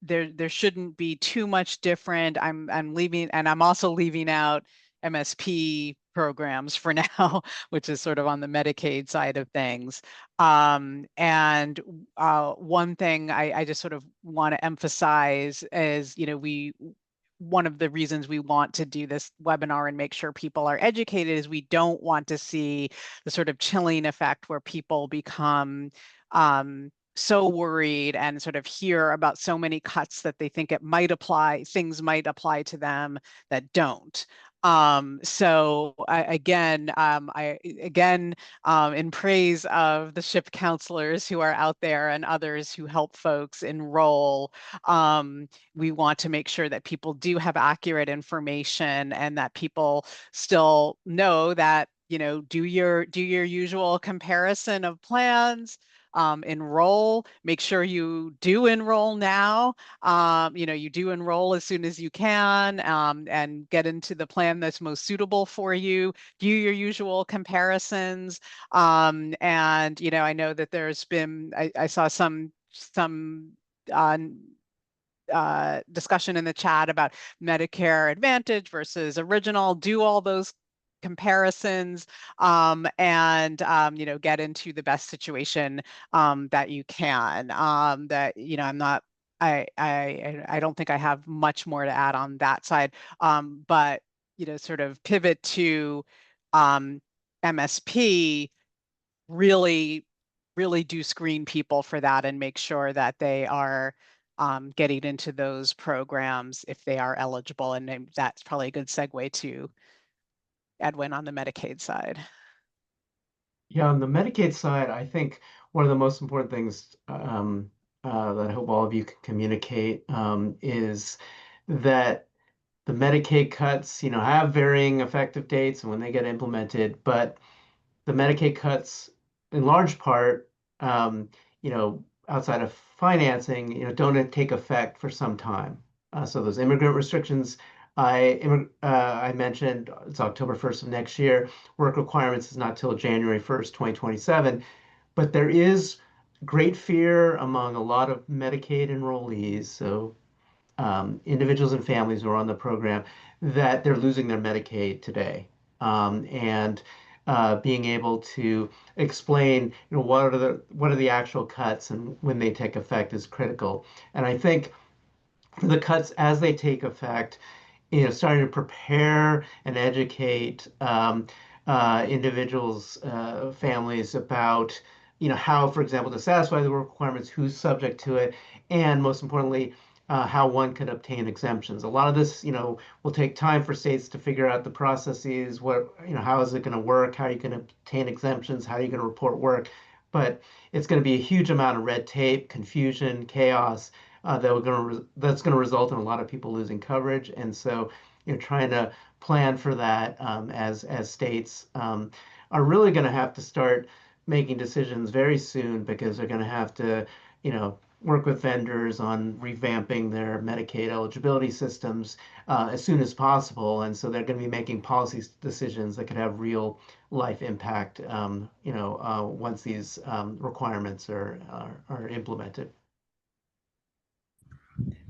there shouldn't be too much different. I'm leaving, and I'm also leaving out MSP programs for now, which is sort of on the Medicaid side of things. And one thing I just sort of want to emphasize is, one of the reasons we want to do this webinar and make sure people are educated is we don't want to see the sort of chilling effect where people become so worried and sort of hear about so many cuts that they think things might apply to them that don't. So in praise of the CHIP counselors who are out there and others who help folks enroll, we want to make sure that people do have accurate information and that people still know that, do your usual comparison of plans. Enroll, make sure you do enroll now. You do enroll as soon as you can, and get into the plan that's most suitable for you. Do your usual comparisons. And, I know that there's been, I saw some discussion in the chat about Medicare Advantage versus Original. Do all those comparisons, and get into the best situation that you can. I don't think I have much more to add on that side, but sort of pivot to MSP. Really do screen people for that and make sure that they are getting into those programs if they are eligible. And that's probably a good segue to Edwin on the Medicaid side. Yeah, on the Medicaid side, I think one of the most important things that I hope all of you can communicate is that the Medicaid cuts, have varying effective dates and when they get implemented, but the Medicaid cuts, in large part, outside of financing, don't take effect for some time. So those immigrant restrictions I mentioned, it's October 1st of next year. Work requirements is not till January 1st, 2027. But there is great fear among a lot of Medicaid enrollees, so individuals and families who are on the program, that they're losing their Medicaid today. And being able to explain, what are the actual cuts and when they take effect is critical. And I think for the cuts as they take effect, starting to prepare and educate individuals, families about, how, for example, to satisfy the work requirements, who's subject to it, and most importantly, how one can obtain exemptions. A lot of this, will take time for states to figure out the processes, how is it going to work, how you can obtain exemptions, how are you going to report work. But it's going to be a huge amount of red tape, confusion, chaos, that's going to result in a lot of people losing coverage. And so, trying to plan for that as states are really going to have to start making decisions very soon, because they're going to have to, work with vendors on revamping their Medicaid eligibility systems as soon as possible. And so they're going to be making policy decisions that could have real life impact, once these requirements are implemented.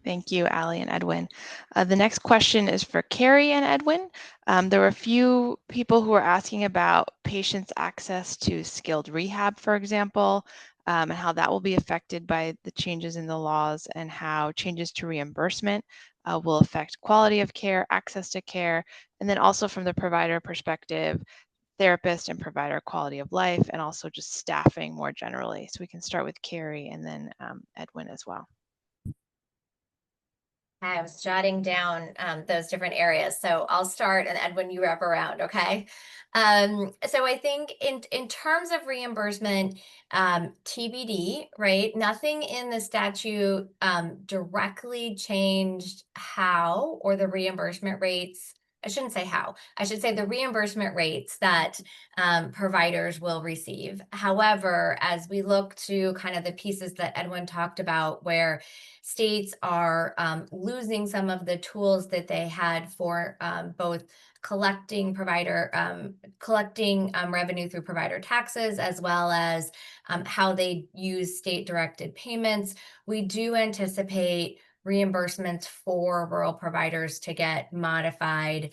Thank you, Allie and Edwin. The next question is for Carrie and Edwin. There were a few people who were asking about patients' access to skilled rehab, for example, and how that will be affected by the changes in the laws, and how changes to reimbursement will affect quality of care, access to care, and then also from the provider perspective, therapist and provider quality of life, and also just staffing more generally. So we can start with Carrie and then Edwin as well. I was jotting down those different areas. So I'll start, and Edwin, you wrap around, okay? So I think in terms of reimbursement, TBD, right? Nothing in the statute directly changed how, or the reimbursement rates. I shouldn't say how. I should say the reimbursement rates that providers will receive. However, as we look to kind of the pieces that Edwin talked about, where states are losing some of the tools that they had for both collecting revenue through provider taxes, as well as how they use state-directed payments, we do anticipate reimbursements for rural providers to get modified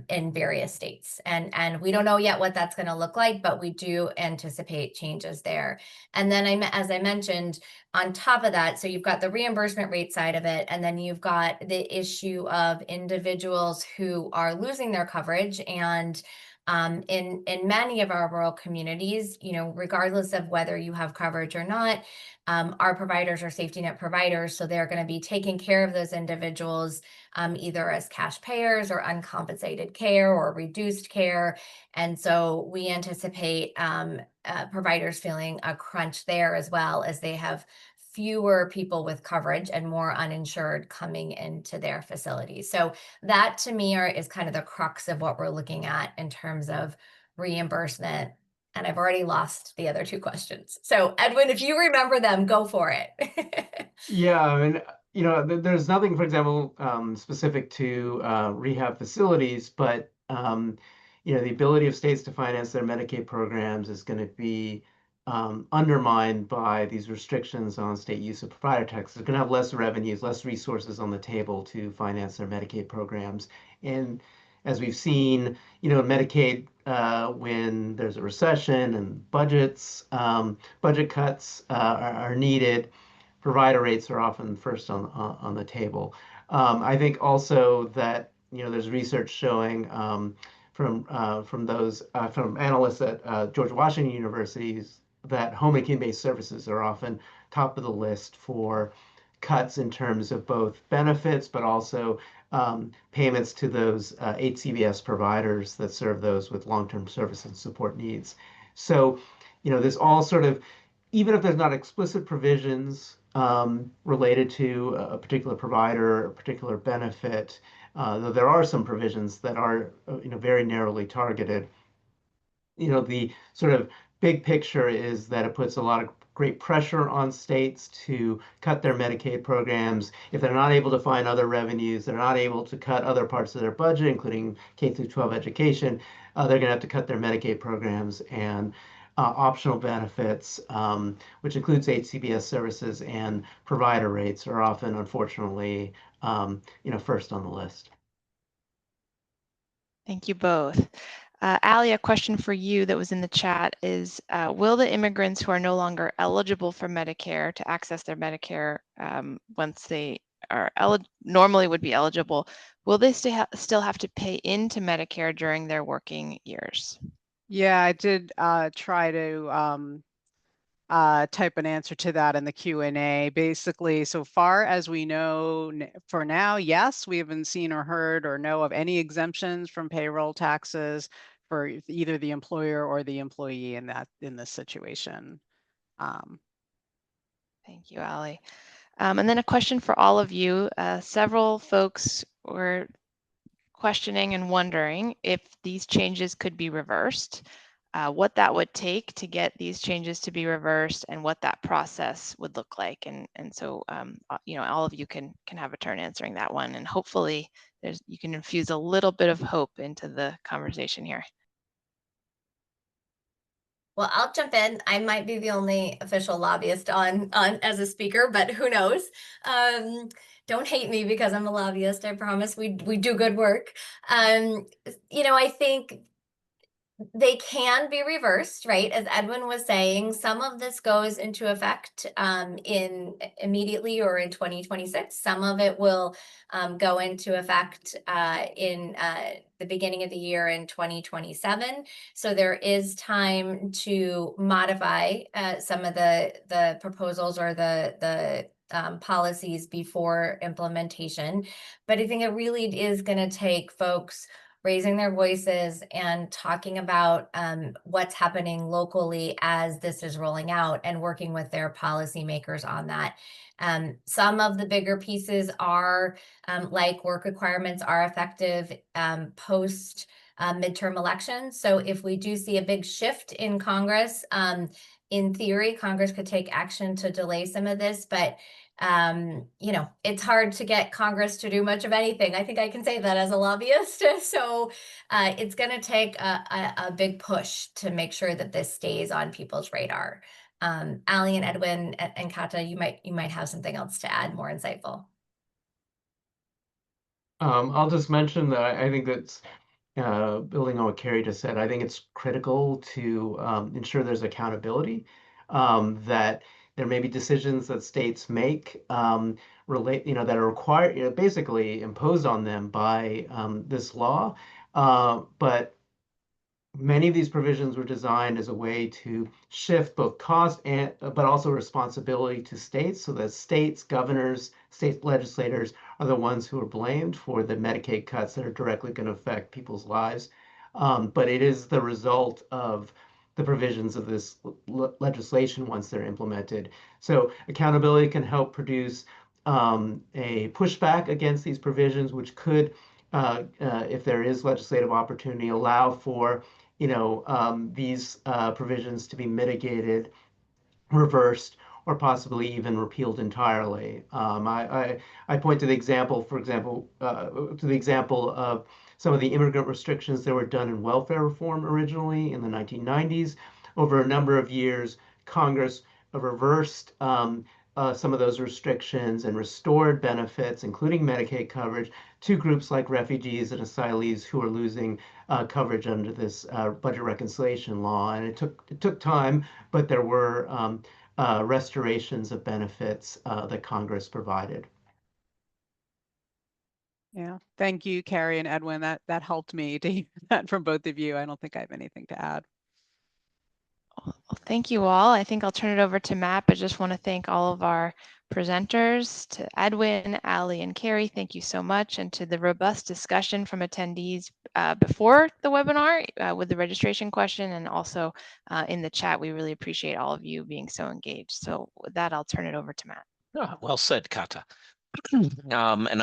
in various states. And we don't know yet what that's going to look like, but we do anticipate changes there. And then as I mentioned, on top of that, so you've got the reimbursement rate side of it, and then you've got the issue of individuals who are losing their coverage. And in many of our rural communities, regardless of whether you have coverage or not, our providers are safety net providers, so they're going to be taking care of those individuals either as cash payers or uncompensated care or reduced care. And so we anticipate providers feeling a crunch there, as well as they have fewer people with coverage and more uninsured coming into their facilities. So that to me is kind of the crux of what we're looking at in terms of reimbursement. And I've already lost the other two questions. So Edwin, if you remember them, go for it. Yeah, I mean, there's nothing, for example, specific to rehab facilities, but the ability of states to finance their Medicaid programs is going to be undermined by these restrictions on state use of provider taxes. They're going to have less revenues, less resources on the table to finance their Medicaid programs. And as we've seen, in Medicaid, when there's a recession and budget cuts are needed, provider rates are often first on the table. I think also that there's research showing from analysts at George Washington Universities that home and community-based services are often top of the list for cuts in terms of both benefits, but also payments to those HCBS providers that serve those with long-term service and support needs. So, there's all sort of, even if there's not explicit provisions related to a particular provider, a particular benefit, though there are some provisions that are very narrowly targeted. The sort of big picture is that it puts a lot of great pressure on states to cut their Medicaid programs. If they're not able to find other revenues, they're not able to cut other parts of their budget, including K through 12 education, they're going to have to cut their Medicaid programs, and optional benefits, which includes HCBS services and provider rates, are often, unfortunately, first on the list. Thank you both. Ali, a question for you that was in the chat is, will the immigrants who are no longer eligible for Medicare to access their Medicare once they are normally would be eligible, will they still have to pay into Medicare during their working years? Yeah, I did try to type an answer to that in the Q&A. Basically, so far as we know for now, yes, we haven't seen or heard or know of any exemptions from payroll taxes for either the employer or the employee in this situation. Thank you, Ali. And then a question for all of you. Several folks were questioning and wondering if these changes could be reversed, what that would take to get these changes to be reversed, and what that process would look like. And so, all of you can have a turn answering that one, and hopefully you can infuse a little bit of hope into the conversation here. Well, I'll jump in. I might be the only official lobbyist on as a speaker, but who knows? Don't hate me because I'm a lobbyist. I promise we do good work. I think they can be reversed, right? As Edwin was saying, some of this goes into effect immediately or in 2026. Some of it will go into effect in the beginning of the year in 2027. So there is time to modify some of the proposals or the policies before implementation. But I think it really is going to take folks raising their voices and talking about what's happening locally as this is rolling out, and working with their policymakers on that. Some of the bigger pieces are like work requirements are effective post midterm elections. So if we do see a big shift in Congress, in theory, Congress could take action to delay some of this, but it's hard to get Congress to do much of anything. I think I can say that as a lobbyist. So it's going to take a big push to make sure that this stays on people's radar. Ali and Edwin and Kata, you might have something else to add, more insightful. I'll just mention that I think that's building on what Carrie just said. I think it's critical to ensure there's accountability, that there may be decisions that states make that are required, basically imposed on them by this law. But many of these provisions were designed as a way to shift both cost and but also responsibility to states, so that states, governors, state legislators are the ones who are blamed for the Medicaid cuts that are directly going to affect people's lives. But it is the result of the provisions of this legislation once they're implemented. So accountability can help produce a pushback against these provisions, which could, if there is legislative opportunity, allow for these provisions to be mitigated, reversed, or possibly even repealed entirely. I point to the example, for example, of some of the immigrant restrictions that were done in welfare reform originally in the 1990s. Over a number of years, Congress reversed some of those restrictions and restored benefits, including Medicaid coverage, to groups like refugees and asylees who are losing coverage under this budget reconciliation law. And it took time, but there were restorations of benefits that Congress provided. Yeah, thank you, Carrie and Edwin. That helped me to hear that from both of you. I don't think I have anything to add. Well, thank you all. I think I'll turn it over to Matt, but just want to thank all of our presenters, to Edwin, Ali, and Carrie. Thank you so much. And to the robust discussion from attendees before the webinar with the registration question, and also in the chat. We really appreciate all of you being so engaged. So with that, I'll turn it over to Matt. Oh, well said, Kata. And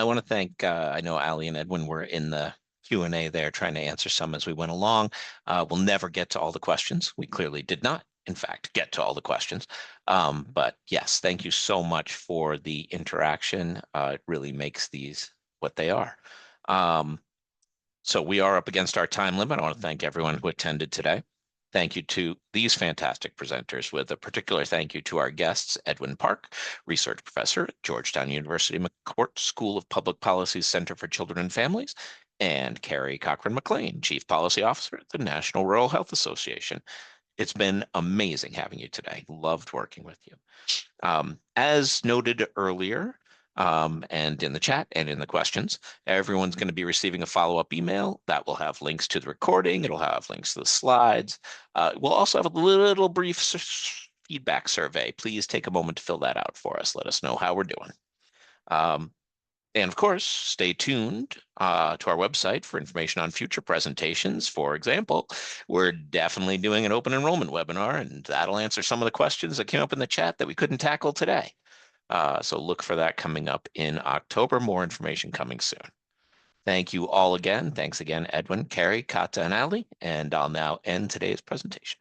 I want to thank, I know Ali and Edwin were in the Q&A there trying to answer some as we went along. We'll never get to all the questions. We clearly did not, in fact, get to all the questions. But yes, thank you so much for the interaction. It really makes these what they are. So we are up against our time limit. I want to thank everyone who attended today. Thank you to these fantastic presenters, with a particular thank you to our guests, Edwin Park, research professor at Georgetown University McCourt School of Public Policy's Center for Children and Families, and Carrie Cochran-McClain, Chief Policy Officer at the National Rural Health Association. It's been amazing having you today. Loved working with you. As noted earlier, and in the chat and in the questions, everyone's going to be receiving a follow-up email that will have links to the recording. It'll have links to the slides. We'll also have a little brief feedback survey. Please take a moment to fill that out for us. Let us know how we're doing. And of course, stay tuned to our website for information on future presentations. For example, we're definitely doing an open enrollment webinar, and that'll answer some of the questions that came up in the chat that we couldn't tackle today. So look for that coming up in October. More information coming soon. Thank you all again. Thanks again, Edwin, Carrie, Kata, and Ali. And I'll now end today's presentation.